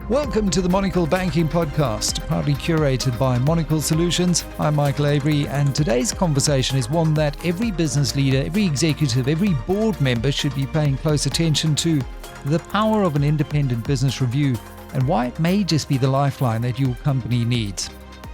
Welcome to the Monocle Banking Podcast, proudly curated by Monocle Solutions. I'm Michael Avery, and today's conversation is one that every business leader, every executive, every board member should be paying close attention to: the power of an independent business review and why it may just be the lifeline that your company needs.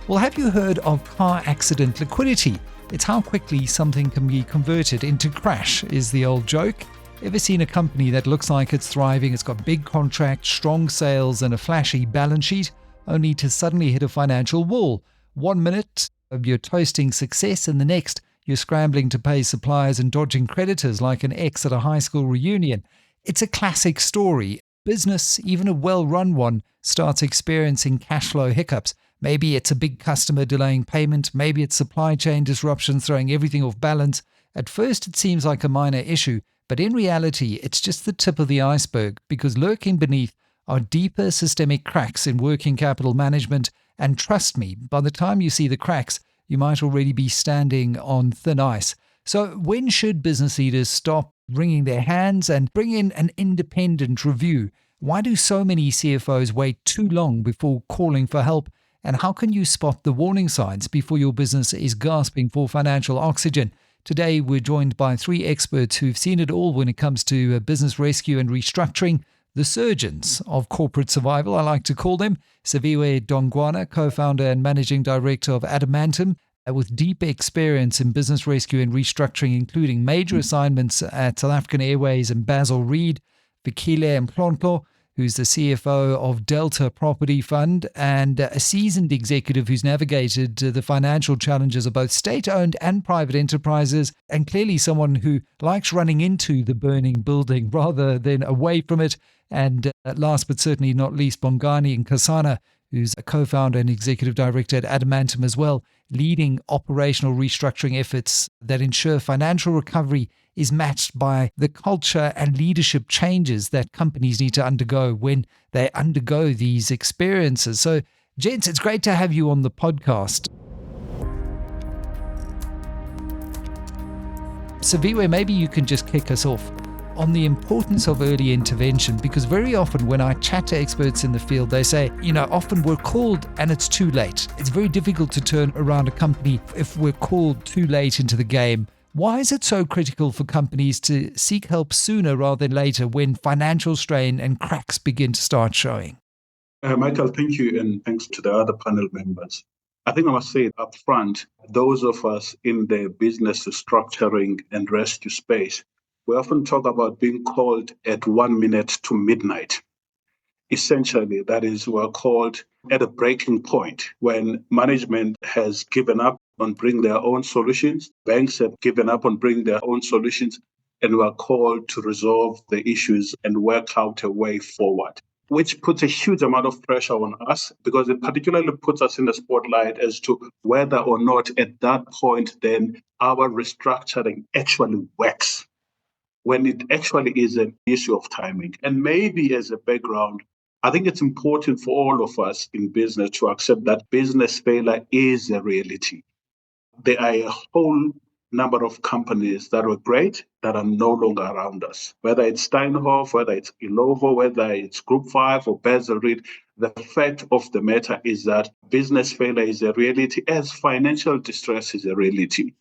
Well, have you heard of car accident liquidity? It's how quickly something can be converted into crash, is the old joke. Ever seen a company that looks like it's thriving, it's got big contracts, strong sales, and a flashy balance sheet, only to suddenly hit a financial wall? 1 minute you're toasting success, and the next you're scrambling to pay suppliers and dodging creditors like an ex at a high school reunion. It's a classic story. Business, even a well-run one, starts experiencing cash flow hiccups. Maybe it's a big customer delaying payment. Maybe it's supply chain disruptions throwing everything off balance. At first, it seems like a minor issue, but in reality, it's just the tip of the iceberg, because lurking beneath are deeper systemic cracks in working capital management. And trust me, by the time you see the cracks, you might already be standing on thin ice. So when should business leaders stop wringing their hands and bring in an independent review? Why do so many CFOs wait too long before calling for help? And how can you spot the warning signs before your business is gasping for financial oxygen? Today, we're joined by three experts who've seen it all when it comes to business rescue and restructuring, the surgeons of corporate survival, I like to call them. Siviwe Dongwana, co-founder and managing director of Adamantem, with deep experience in business rescue and restructuring, including major assignments at South African Airways and Basel Reed. Fikile Mhlontlo, who's the CFO of Delta Property Fund, and a seasoned executive who's navigated the financial challenges of both state-owned and private enterprises, and clearly someone who likes running into the burning building rather than away from it. And last but certainly not least, Bongani Nkasana, who's a co-founder and executive director at Adamantem as well, leading operational restructuring efforts that ensure financial recovery is matched by the culture and leadership changes that companies need to undergo when they undergo these experiences. So, gents, it's great to have you on the podcast. Siviwe, maybe you can just kick us off on the importance of early intervention, because very often when I chat to experts in the field, they say, often we're called and it's too late. It's very difficult to turn around a company if we're called too late into the game. Why is it so critical for companies to seek help sooner rather than later when financial strain and cracks begin to start showing? Michael, thank you, and thanks to the other panel members. I think I must say up front, those of us in the business restructuring and rescue space, we often talk about being called at 1 minute to midnight. Essentially, that is, we're called at a breaking point when management has given up on bringing their own solutions, banks have given up on bringing their own solutions, and we're called to resolve the issues and work out a way forward, which puts a huge amount of pressure on us, because it particularly puts us in the spotlight as to whether or not at that point then our restructuring actually works, when it actually is an issue of timing. And maybe as a background, I think it's important for all of us in business to accept that business failure is a reality. There are a whole number of companies that were great that are no longer around us. Whether it's Steinhoff, whether it's Illovo, whether it's Group 5 or Basel Reed, the fact of the matter is that business failure is a reality, as financial distress is a reality,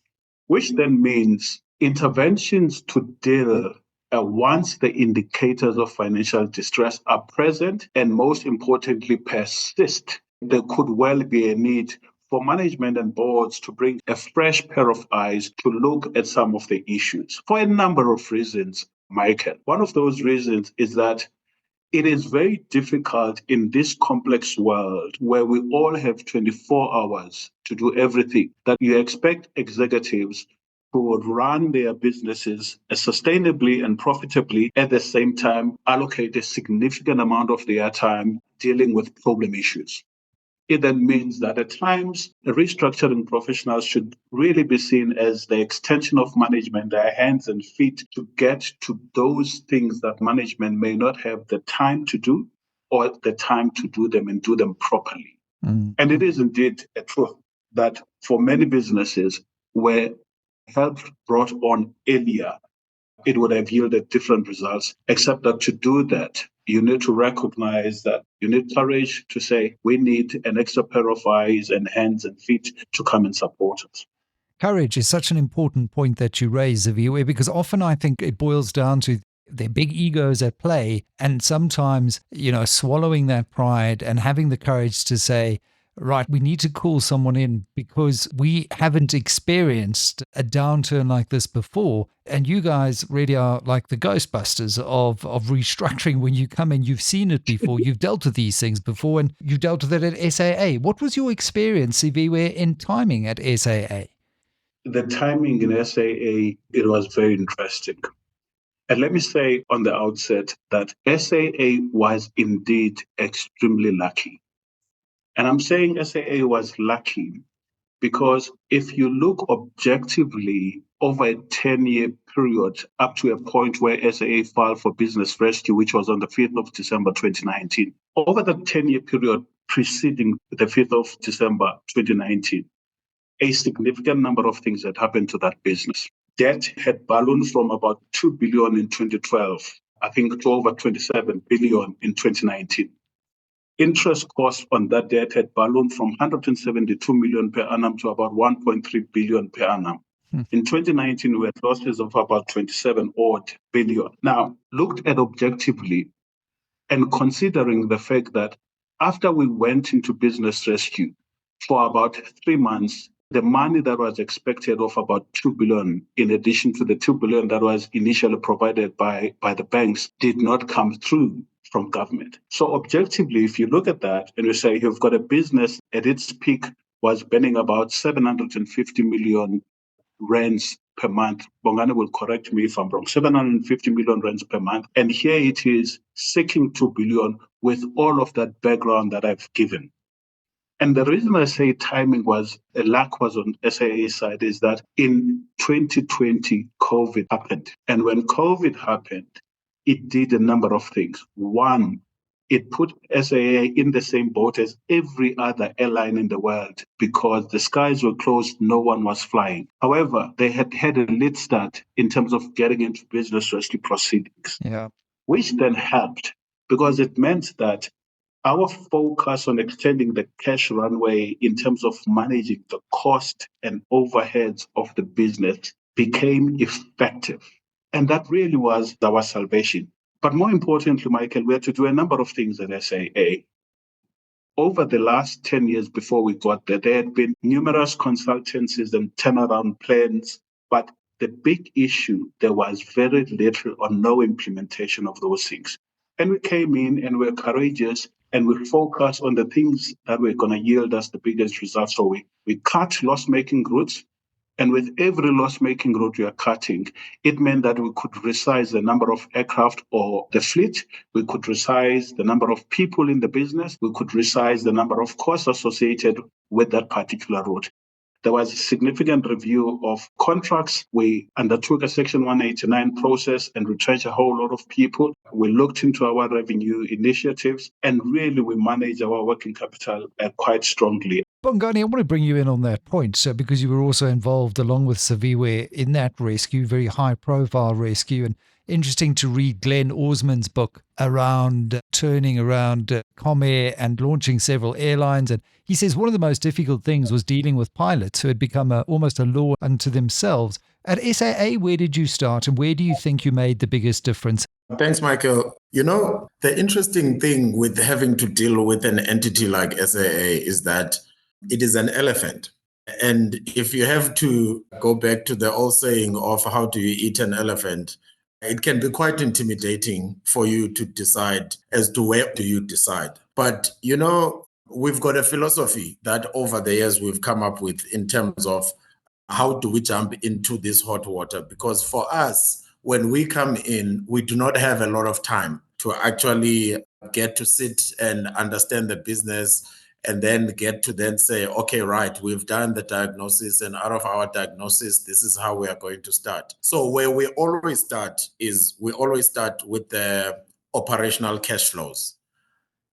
which then means interventions to deal once the indicators of financial distress are present and, most importantly, persist. There could well be a need for management and boards to bring a fresh pair of eyes to look at some of the issues for a number of reasons, Michael. One of those reasons is that it is very difficult in this complex world where we all have 24 hours to do everything, that you expect executives who run their businesses sustainably and profitably, at the same time allocate a significant amount of their time dealing with problem issues. It then means that at times, restructuring professionals should really be seen as the extension of management, their hands and feet, to get to those things that management may not have the time to do, or the time to do them and do them properly. And it is indeed a truth that for many businesses where help brought on earlier it would have yielded different results, except that to do that, you need to recognize that you need courage to say, we need an extra pair of eyes and hands and feet to come and support us. Courage is such an important point that you raise, Siviwe, because often I think it boils down to their big egos at play, and sometimes, swallowing that pride and having the courage to say, right, we need to call someone in because we haven't experienced a downturn like this before. And you guys really are like the Ghostbusters of restructuring. When you come in, you've seen it before, you've dealt with these things before, and you dealt with it at SAA. What was your experience, Siviwe, in timing at SAA? The timing in SAA, it was very interesting. And let me say on the outset that SAA was indeed extremely lucky. And I'm saying SAA was lucky because if you look objectively over a 10-year period up to a point where SAA filed for business rescue, which was on the 5th of December 2019, over the 10-year period preceding the 5th of December 2019, a significant number of things had happened to that business. Debt had ballooned from about 2 billion in 2012, I think, to over 27 billion in 2019. Interest costs on that debt had ballooned from 172 million per annum to about 1.3 billion per annum. In 2019, we had losses of about 27 odd billion. Now, looked at objectively and considering the fact that after we went into business rescue for about 3 months, the money that was expected of about 2 billion, in addition to the 2 billion that was initially provided by the banks, did not come through from government. So objectively, if you look at that and you say you've got a business at its peak was burning about 750 million rands per month. Bongani will correct me if I'm wrong, 750 million rands per month. And here it is seeking 2 billion with all of that background that I've given. And the reason I say timing was a lack was on SAA's side is that in 2020, COVID happened. And when COVID happened, it did a number of things. One, it put SAA in the same boat as every other airline in the world because the skies were closed, no one was flying. However, they had had a late start in terms of getting into business rescue proceedings, which then helped because it meant that our focus on extending the cash runway in terms of managing the cost and overheads of the business became effective. And that really was our salvation. But more importantly, Michael, we had to do a number of things at SAA. Over the last 10 years before we got there, there had been numerous consultancies and turnaround plans. But the big issue, there was very little or no implementation of those things. And we came in and we were courageous and we focused on the things that were going to yield us the biggest results. So we cut loss-making routes. And with every loss-making route we are cutting, it meant that we could resize the number of aircraft or the fleet. We could resize the number of people in the business. We could resize the number of costs associated with that particular route. There was a significant review of contracts. We undertook a Section 189 process and retrenched a whole lot of people. We looked into our revenue initiatives and really we managed our working capital quite strongly. Bongani, I want to bring you in on that point. So, because you were also involved along with Siviwe in that rescue, very high profile rescue, and interesting to read Glenn Orsman's book around turning around Comair and launching several airlines. And he says one of the most difficult things was dealing with pilots who had become almost a law unto themselves. At SAA, where did you start and where do you think you made the biggest difference? Thanks, Michael. The interesting thing with having to deal with an entity like SAA is that it is an elephant. And if you have to go back to the old saying of how do you eat an elephant, it can be quite intimidating for you to decide as to where do you decide. But, we've got a philosophy that over the years we've come up with in terms of how do we jump into this hot water? Because for us, when we come in, we do not have a lot of time to actually get to sit and understand the business and then get to then say, okay, right, we've done the diagnosis and out of our diagnosis, this is how we are going to start. So where we always start is we always start with the operational cash flows.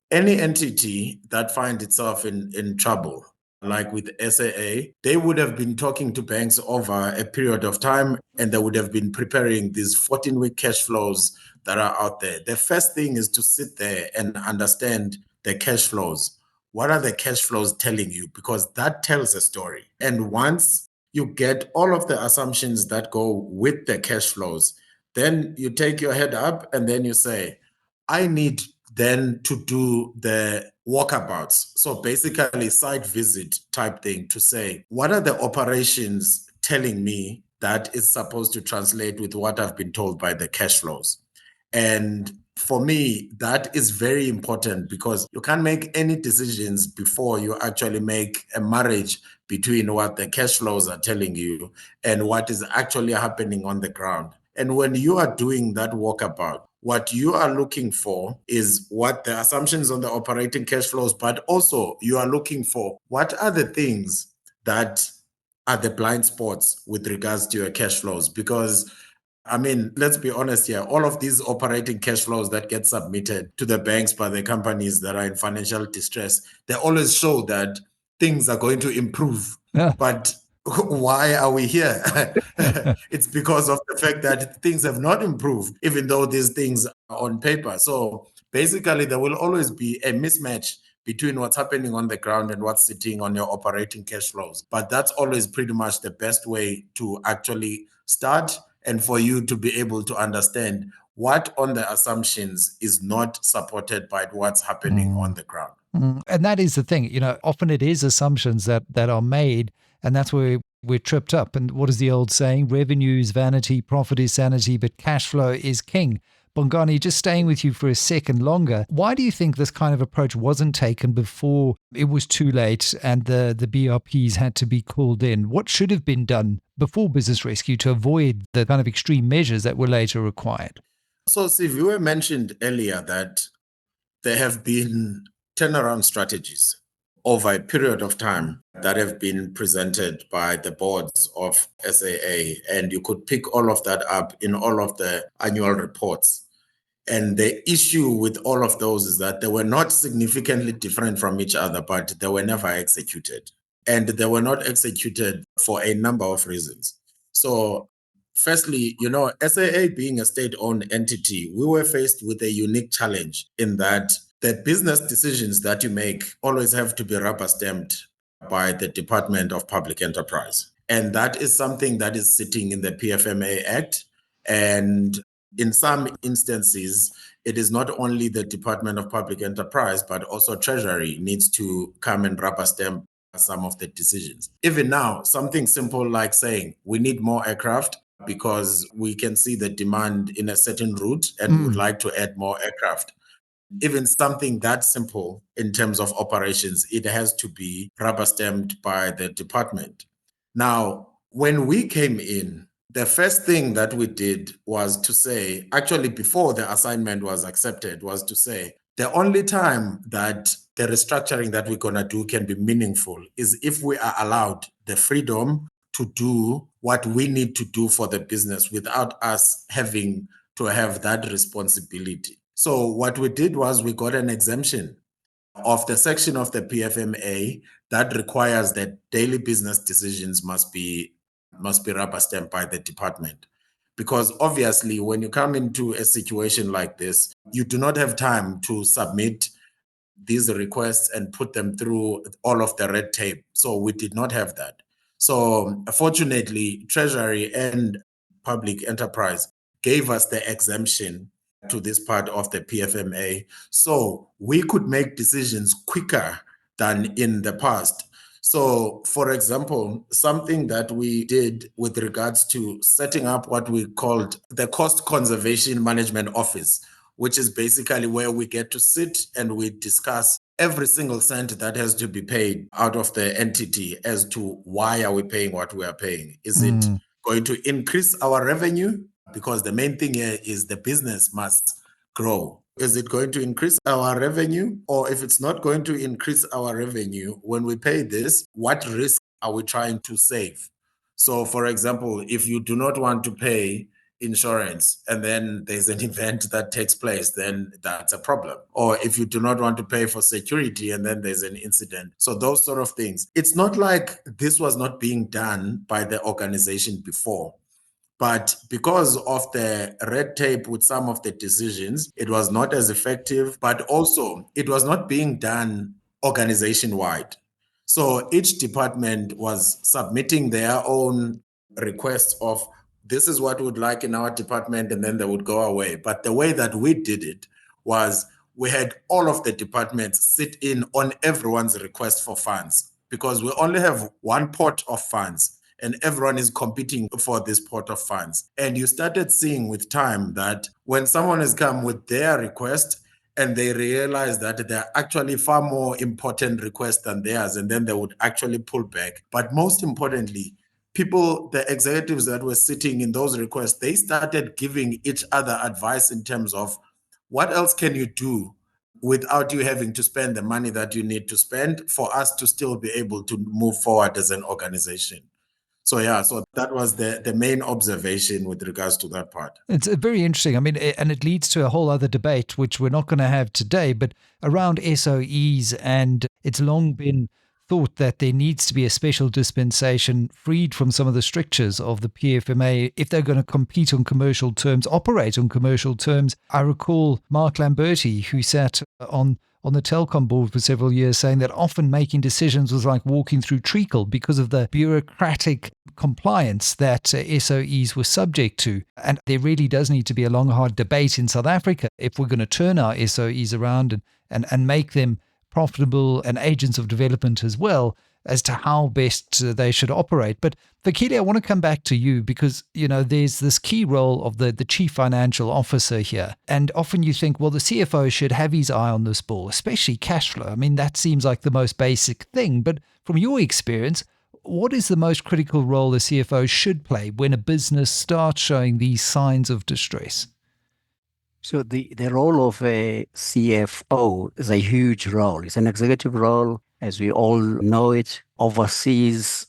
Any entity that finds itself in trouble like with SAA, they would have been talking to banks over a period of time, and they would have been preparing these 14-week cash flows that are out there. The first thing is to sit there and understand the cash flows. What are the cash flows telling you? Because that tells a story. And once you get all of the assumptions that go with the cash flows, then you take your head up and then you say, I need then to do the walkabouts. So basically site visit type thing to say, what are the operations telling me that is supposed to translate with what I've been told by the cash flows? And for me, that is very important because you can't make any decisions before you actually make a marriage between what the cash flows are telling you and what is actually happening on the ground. And when you are doing that walkabout, what you are looking for is what the assumptions on the operating cash flows, but also you are looking for what are the things that are the blind spots with regards to your cash flows. Because I mean, let's be honest here, all of these operating cash flows that get submitted to the banks by the companies that are in financial distress, they always show that things are going to improve. Yeah. But why are we here? It's because of the fact that things have not improved, even though these things are on paper. So basically, there will always be a mismatch between what's happening on the ground and what's sitting on your operating cash flows. But that's always pretty much the best way to actually start and for you to be able to understand what on the assumptions is not supported by what's happening on the ground. And that is the thing, often it is assumptions that are made, and that's where we're tripped up. And what is the old saying? Revenue is vanity, profit is sanity, but cash flow is king. Bongani, just staying with you for a second longer, why do you think this kind of approach wasn't taken before it was too late and the BRPs had to be called in? What should have been done before business rescue to avoid the kind of extreme measures that were later required? So Siviwe mentioned earlier that there have been turnaround strategies over a period of time that have been presented by the boards of SAA, and you could pick all of that up in all of the annual reports. And the issue with all of those is that they were not significantly different from each other, but they were never executed. And they were not executed for a number of reasons. So firstly, SAA being a state-owned entity, we were faced with a unique challenge in that the business decisions that you make always have to be rubber-stamped by the Department of Public Enterprise. And that is something that is sitting in the PFMA Act. And in some instances, it is not only the Department of Public Enterprise, but also Treasury needs to come and rubber stamp some of the decisions. Even now, something simple like saying we need more aircraft because we can see the demand in a certain route and would like to add more aircraft. Even something that simple in terms of operations, it has to be rubber stamped by the department. Now, when we came in, the first thing that we did was to say, actually before the assignment was accepted, was to say, the only time that the restructuring that we're going to do can be meaningful is if we are allowed the freedom to do what we need to do for the business without us having to have that responsibility. So what we did was we got an exemption of the section of the PFMA that requires that daily business decisions must be rubber stamped by the department. Because obviously, when you come into a situation like this, you do not have time to submit these requests and put them through all of the red tape. So we did not have that. So fortunately, Treasury and Public Enterprise gave us the exemption to this part of the PFMA. So we could make decisions quicker than in the past. So, for example, something that we did with regards to setting up what we called the Cost Conservation Management Office, which is basically where we get to sit and we discuss every single cent that has to be paid out of the entity as to why are we paying what we are paying. Is it going to increase our revenue? Because the main thing here is the business must grow. Is it going to increase our revenue? Or if it's not going to increase our revenue, when we pay this, what risk are we trying to save? So, for example, if you do not want to pay insurance and then there's an event that takes place, then that's a problem. Or if you do not want to pay for security and then there's an incident. So those sort of things. It's not like this was not being done by the organization before. But because of the red tape with some of the decisions, it was not as effective, but also it was not being done organization-wide. So each department was submitting their own requests of this is what we would like in our department, and then they would go away. But the way that we did it was we had all of the departments sit in on everyone's request for funds, because we only have one pot of funds and everyone is competing for this pot of funds. And you started seeing with time that when someone has come with their request and they realize that they're actually far more important requests than theirs, and then they would actually pull back. But most importantly, people, the executives that were sitting in those requests, they started giving each other advice in terms of what else can you do without you having to spend the money that you need to spend for us to still be able to move forward as an organization. So that was the main observation with regards to that part. It's very interesting. I mean, and it leads to a whole other debate, which we're not going to have today, but around SOEs. And it's long been thought that there needs to be a special dispensation freed from some of the strictures of the PFMA if they're going to compete on commercial terms, operate on commercial terms. I recall Mark Lamberti, who sat on the Telkom board for several years, saying that often making decisions was like walking through treacle because of the bureaucratic compliance that SOEs were subject to. And there really does need to be a long, hard debate in South Africa if we're going to turn our SOEs around and make them profitable and agents of development as well, as to how best they should operate. But Fikile, I want to come back to you because, there's this key role of the chief financial officer here. And often you think, well, the CFO should have his eye on this ball, especially cash flow. I mean, that seems like the most basic thing. But from your experience, what is the most critical role the CFO should play when a business starts showing these signs of distress? So the role of a CFO is a huge role. It's an executive role, as we all know it, oversees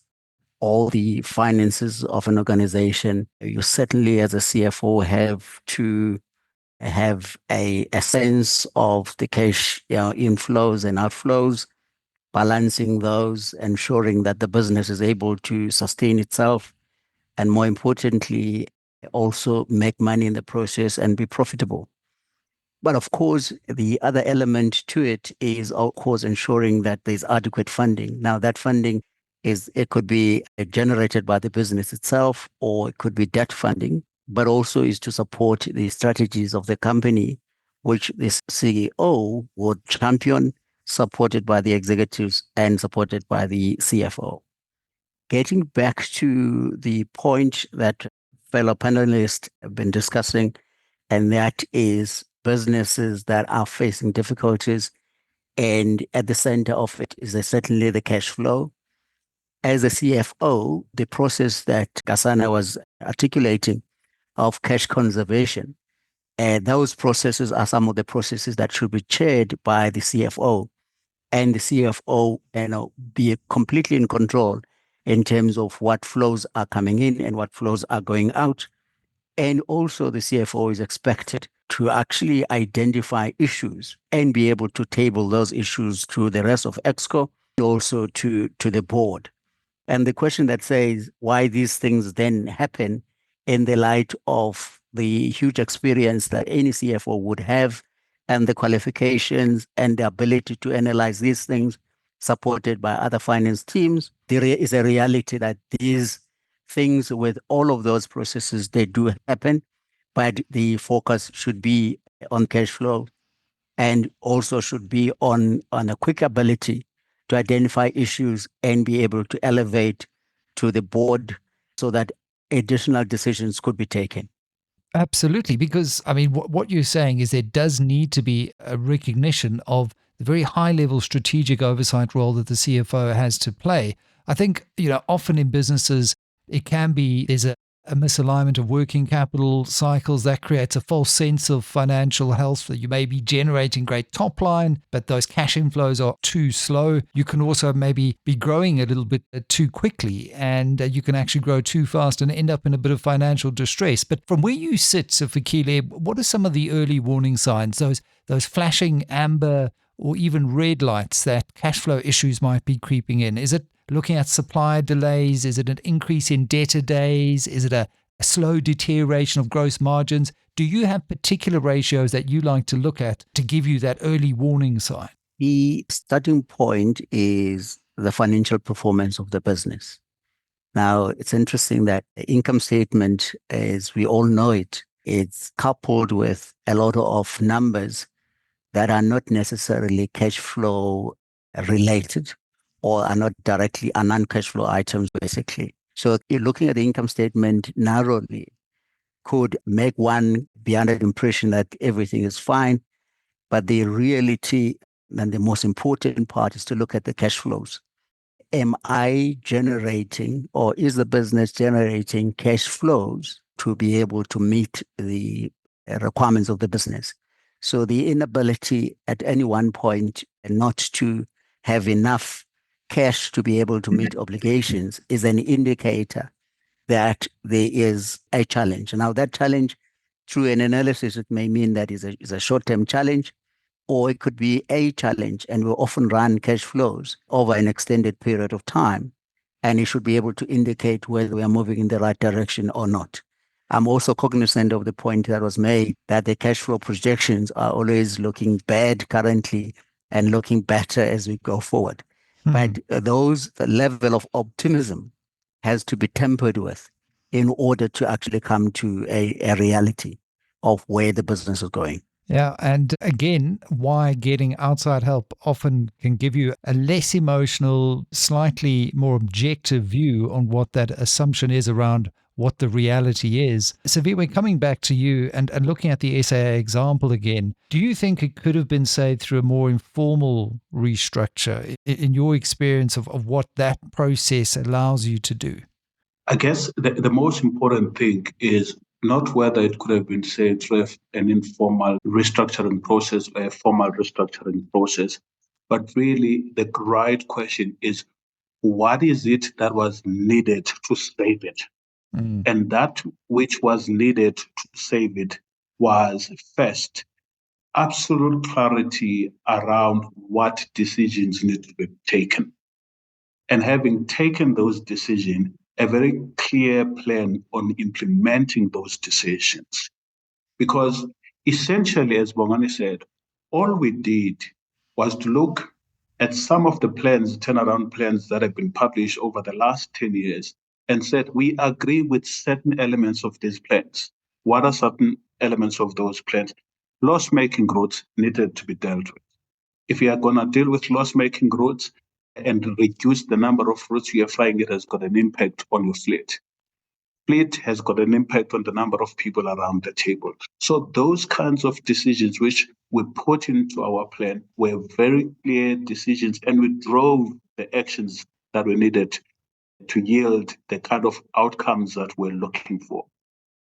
all the finances of an organization. You certainly, as a CFO, have to have a sense of the cash inflows and outflows, balancing those, ensuring that the business is able to sustain itself, and more importantly, also make money in the process and be profitable. But of course, the other element to it is, of course, ensuring that there's adequate funding. Now, that funding it could be generated by the business itself, or it could be debt funding, but also is to support the strategies of the company, which this CEO would champion, supported by the executives and supported by the CFO. Getting back to the point that fellow panelists have been discussing, and that is businesses that are facing difficulties, and at the center of it is certainly the cash flow. As a CFO, the process that Nkasana was articulating of cash conservation, and those processes are some of the processes that should be chaired by the CFO, and the CFO be completely in control in terms of what flows are coming in and what flows are going out. And also the CFO is expected to actually identify issues and be able to table those issues to the rest of ExCo, also to the board. And the question that says why these things then happen in the light of the huge experience that any CFO would have and the qualifications and the ability to analyze these things supported by other finance teams, there is a reality that these things with all of those processes, they do happen, but the focus should be on cash flow and also should be on a quick ability to identify issues and be able to elevate to the board so that additional decisions could be taken. Absolutely, because I mean, what you're saying is there does need to be a recognition of the very high-level strategic oversight role that the CFO has to play. I think, often in businesses, it can be, there's a a misalignment of working capital cycles. That creates a false sense of financial health, that you may be generating great top line, but those cash inflows are too slow. You can also maybe be growing a little bit too quickly, and you can actually grow too fast and end up in a bit of financial distress. But from where you sit, so Fikile, what are some of the early warning signs, those flashing amber or even red lights that cash flow issues might be creeping in? Is it looking at supply delays? Is it an increase in debtor days? Is it a slow deterioration of gross margins? Do you have particular ratios that you like to look at to give you that early warning sign? The starting point is the financial performance of the business. Now, it's interesting that the income statement, as we all know it, it's coupled with a lot of numbers that are not necessarily cash flow related or are not directly are non-cash flow items, basically. So you're looking at the income statement narrowly could make one be under the impression that everything is fine. But the reality and the most important part is to look at the cash flows. Am I generating, or is the business generating cash flows to be able to meet the requirements of the business? So the inability at any one point not to have enough cash to be able to meet obligations is an indicator that there is a challenge. Now, that challenge, through an analysis, it may mean that is a short-term challenge, or it could be a challenge, and we'll often run cash flows over an extended period of time, and it should be able to indicate whether we are moving in the right direction or not. I'm also cognizant of the point that was made that the cash flow projections are always looking bad currently and looking better as we go forward. But the level of optimism has to be tempered with in order to actually come to a reality of where the business is going. Yeah, and again, why getting outside help often can give you a less emotional, slightly more objective view on what that assumption is around what the reality is. Siviwe, coming back to you and looking at the SAA example again, do you think it could have been saved through a more informal restructure in your experience of what that process allows you to do? I guess the most important thing is not whether it could have been saved through an informal restructuring process or a formal restructuring process, but really the right question is, what is it that was needed to save it? And that which was needed to save it was, first, absolute clarity around what decisions need to be taken. And having taken those decisions, a very clear plan on implementing those decisions. Because essentially, as Bongani said, all we did was to look at some of the plans, turnaround plans that have been published over the last 10 years, and said, we agree with certain elements of these plans. What are certain elements of those plans? Loss-making routes needed to be dealt with. If you are going to deal with loss-making routes and reduce the number of routes you are flying, it has got an impact on your fleet. Fleet has got an impact on the number of people around the table. So those kinds of decisions which we put into our plan were very clear decisions, and we drove the actions that we needed to yield the kind of outcomes that we're looking for.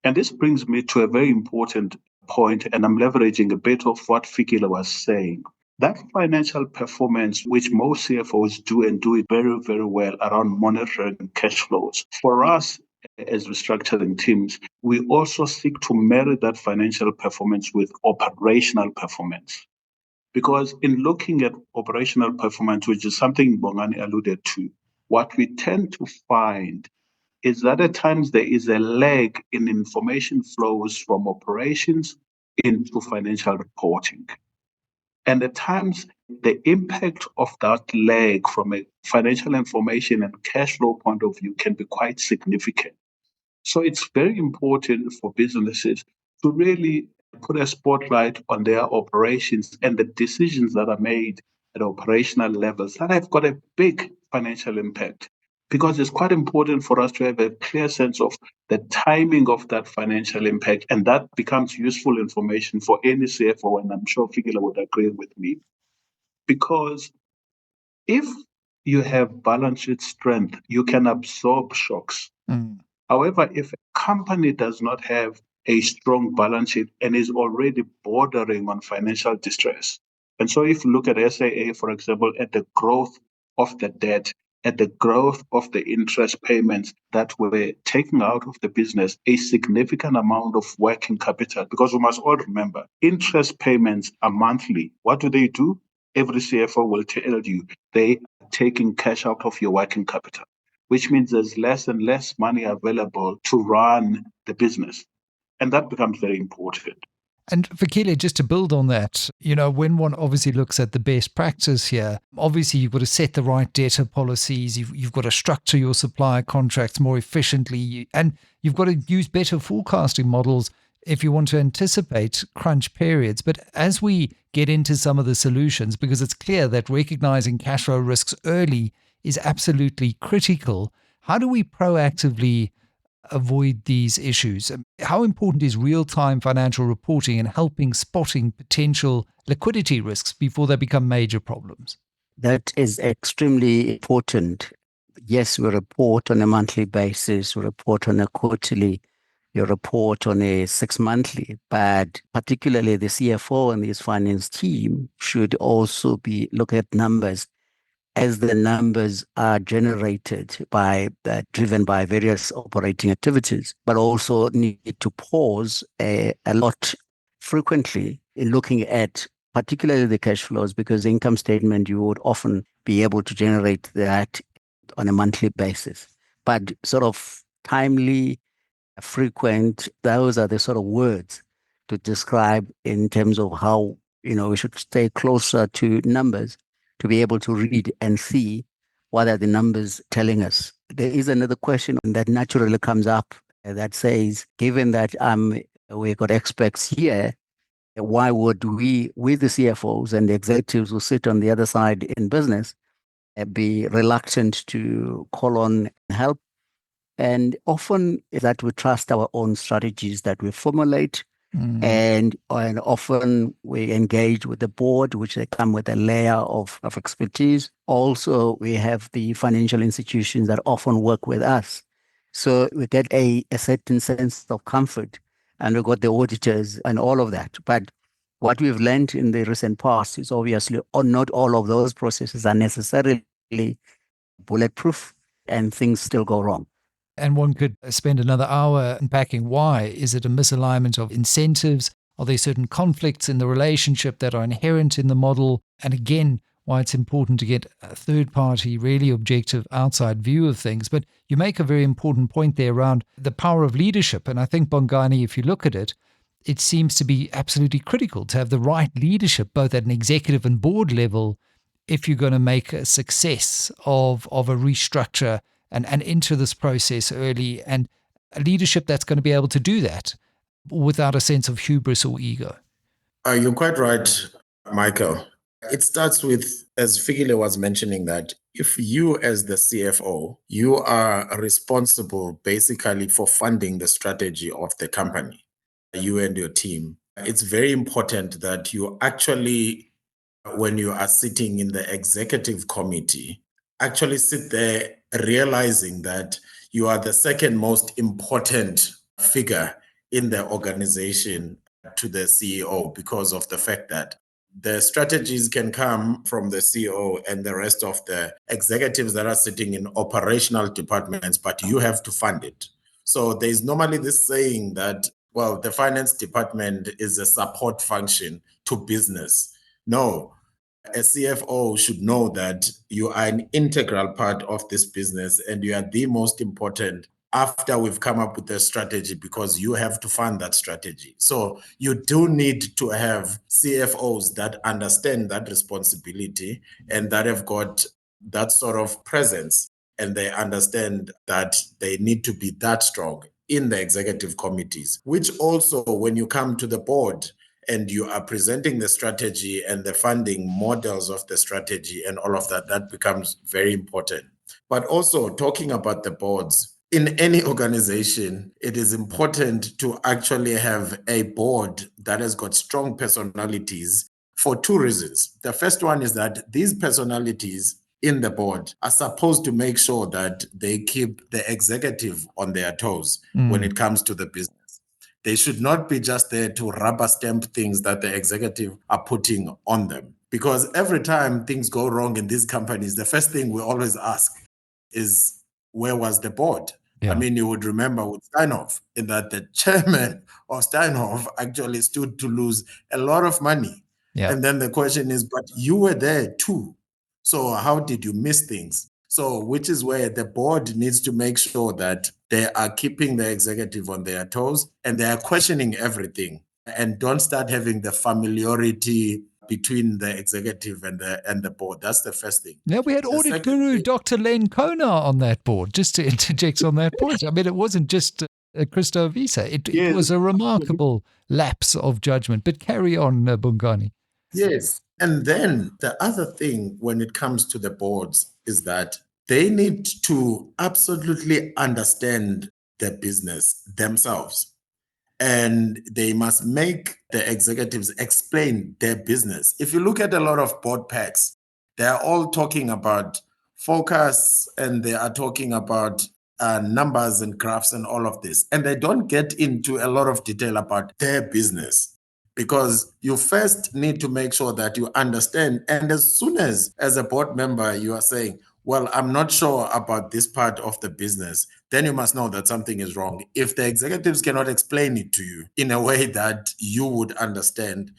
And this brings me to a very important point, and I'm leveraging a bit of what Fikile was saying. That financial performance, which most CFOs do and do it very, very well around monitoring cash flows. For us, as restructuring teams, we also seek to marry that financial performance with operational performance. Because in looking at operational performance, which is something Bongani alluded to, what we tend to find is that at times there is a lag in information flows from operations into financial reporting. And at times, the impact of that lag from a financial information and cash flow point of view can be quite significant. So it's very important for businesses to really put a spotlight on their operations and the decisions that are made at operational levels that have got a big financial impact. Because it's quite important for us to have a clear sense of the timing of that financial impact, and that becomes useful information for any CFO, and I'm sure Fikile would agree with me. Because if you have balance sheet strength, you can absorb shocks. However, if a company does not have a strong balance sheet and is already bordering on financial distress, and so if you look at SAA, for example, at the growth of the debt, at the growth of the interest payments that were taken out of the business, a significant amount of working capital, because we must all remember, interest payments are monthly. What do? Every CFO will tell you they are taking cash out of your working capital, which means there's less and less money available to run the business. And that becomes very important. And Fikile, just to build on that, when one obviously looks at the best practice here, obviously you've got to set the right debtor policies, you've got to structure your supplier contracts more efficiently, and you've got to use better forecasting models if you want to anticipate crunch periods. But as we get into some of the solutions, because it's clear that recognizing cash flow risks early is absolutely critical, how do we proactively avoid these issues? How important is real-time financial reporting in helping spotting potential liquidity risks before they become major problems? That is extremely important. Yes, we report on a monthly basis, we report on a quarterly, you report on a 6-monthly, but particularly the CFO and his finance team should also be look at numbers as the numbers are generated driven by various operating activities, but also need to pause a lot frequently in looking at particularly the cash flows, because the income statement, you would often be able to generate that on a monthly basis. But sort of timely, frequent, those are the sort of words to describe in terms of how, we should stay closer to numbers to be able to read and see what are the numbers telling us. There is another question that naturally comes up that says, given that we've got experts here, why would we, with the CFOs and the executives who sit on the other side in business, be reluctant to call on help? And often that we trust our own strategies that we formulate. And often we engage with the board, which they come with a layer of expertise. Also, we have the financial institutions that often work with us. So we get a certain sense of comfort, and we've got the auditors and all of that. But what we've learned in the recent past is obviously not all of those processes are necessarily bulletproof, and things still go wrong. And one could spend another hour unpacking why. Is it a misalignment of incentives? Are there certain conflicts in the relationship that are inherent in the model? And again, why it's important to get a third party, really objective outside view of things. But you make a very important point there around the power of leadership. And I think, Bongani, if you look at it, it seems to be absolutely critical to have the right leadership, both at an executive and board level, if you're going to make a success of a restructure and enter this process early, and a leadership that's going to be able to do that without a sense of hubris or ego. You're quite right, Michael. It starts with, as Fikile was mentioning, that if you as the CFO, you are responsible basically for funding the strategy of the company, you and your team, it's very important that you actually, when you are sitting in the executive committee, actually sit there realizing that you are the second most important figure in the organization to the CEO, because of the fact that the strategies can come from the CEO and the rest of the executives that are sitting in operational departments, but you have to fund it. So there's normally this saying that, well, the finance department is a support function to business. No, a CFO should know that you are an integral part of this business and you are the most important after we've come up with a strategy, because you have to fund that strategy. So you do need to have CFOs that understand that responsibility and that have got that sort of presence, and they understand that they need to be that strong in the executive committees, which also, when you come to the board and you are presenting the strategy and the funding models of the strategy and all of that, that becomes very important. But also talking about the boards, in any organization, it is important to actually have a board that has got strong personalities for two reasons. The first one is that these personalities, in the board are supposed to make sure that they keep the executive on their toes when it comes to the business. They should not be just there to rubber stamp things that the executive are putting on them. Because every time things go wrong in these companies, the first thing we always ask is, where was the board? Yeah. I mean, you would remember with Steinhoff, in that the chairman of Steinhoff actually stood to lose a lot of money. Yeah. And then the question is, but you were there too. So how did you miss things? So which is where the board needs to make sure that they are keeping the executive on their toes and they are questioning everything, and don't start having the familiarity between the executive and the board. That's the first thing. Now, we had audit guru Dr. Len Kona on that board, just to interject on that point. I mean, it wasn't just Christo Visa. It was a remarkable lapse of judgment. But carry on, Bongani. Yes. And then the other thing when it comes to the boards is that they need to absolutely understand the business themselves. And they must make the executives explain their business. If you look at a lot of board packs, they're all talking about focus and they are talking about numbers and graphs and all of this. And they don't get into a lot of detail about their business, because you first need to make sure that you understand. And as soon as a board member, you are saying, well, I'm not sure about this part of the business, then you must know that something is wrong. If the executives cannot explain it to you in a way that you would understand,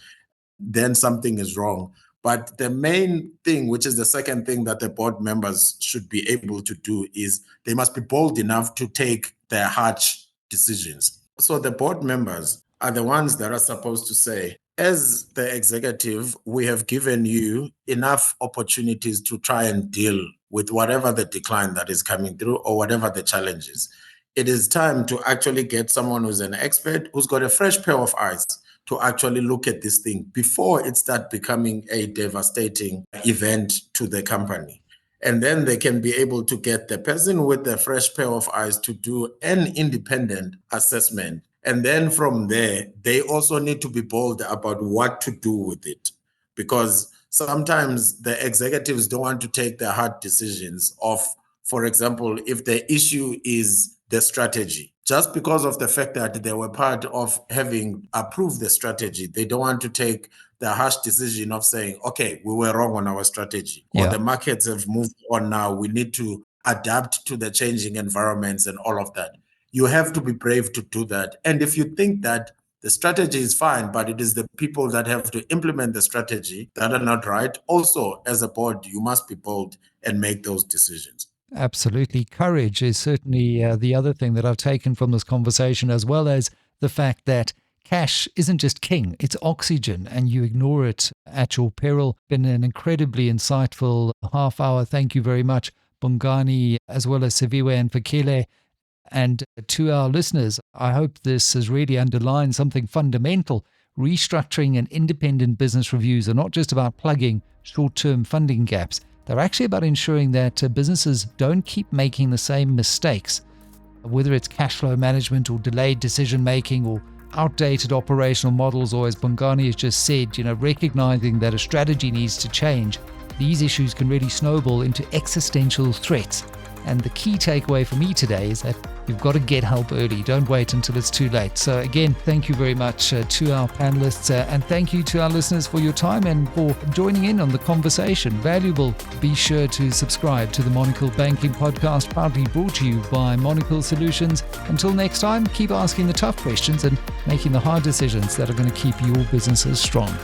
then something is wrong. But the main thing, which is the second thing that the board members should be able to do, is they must be bold enough to take their harsh decisions. So the board members are the ones that are supposed to say, as the executive, we have given you enough opportunities to try and deal with whatever the decline that is coming through or whatever the challenge is. It is time to actually get someone who's an expert, who's got a fresh pair of eyes to actually look at this thing before it starts becoming a devastating event to the company. And then they can be able to get the person with the fresh pair of eyes to do an independent assessment. And then from there, they also need to be bold about what to do with it. Because sometimes the executives don't want to take the hard decisions of, for example, if the issue is the strategy, just because of the fact that they were part of having approved the strategy, they don't want to take the harsh decision of saying, okay, we were wrong on our strategy, or the markets have moved on now, we need to adapt to the changing environments and all of that. You have to be brave to do that. And if you think that the strategy is fine, but it is the people that have to implement the strategy that are not right, also as a board, you must be bold and make those decisions. Absolutely. Courage is certainly the other thing that I've taken from this conversation, as well as the fact that cash isn't just king, it's oxygen, and you ignore it at your peril. Been an incredibly insightful half hour. Thank you very much, Bongani, as well as Siviwe and Fikile. And to our listeners, I hope this has really underlined something fundamental. Restructuring and independent business reviews are not just about plugging short-term funding gaps. They're actually about ensuring that businesses don't keep making the same mistakes, whether it's cash flow management or delayed decision-making or outdated operational models, or as Bongani has just said, recognizing that a strategy needs to change. These issues can really snowball into existential threats. And the key takeaway for me today is that you've got to get help early. Don't wait until it's too late. So again, thank you very much to our panelists and thank you to our listeners for your time and for joining in on the conversation. Valuable. Be sure to subscribe to the Monocle Banking Podcast, proudly brought to you by Monocle Solutions. Until next time, keep asking the tough questions and making the hard decisions that are going to keep your businesses strong.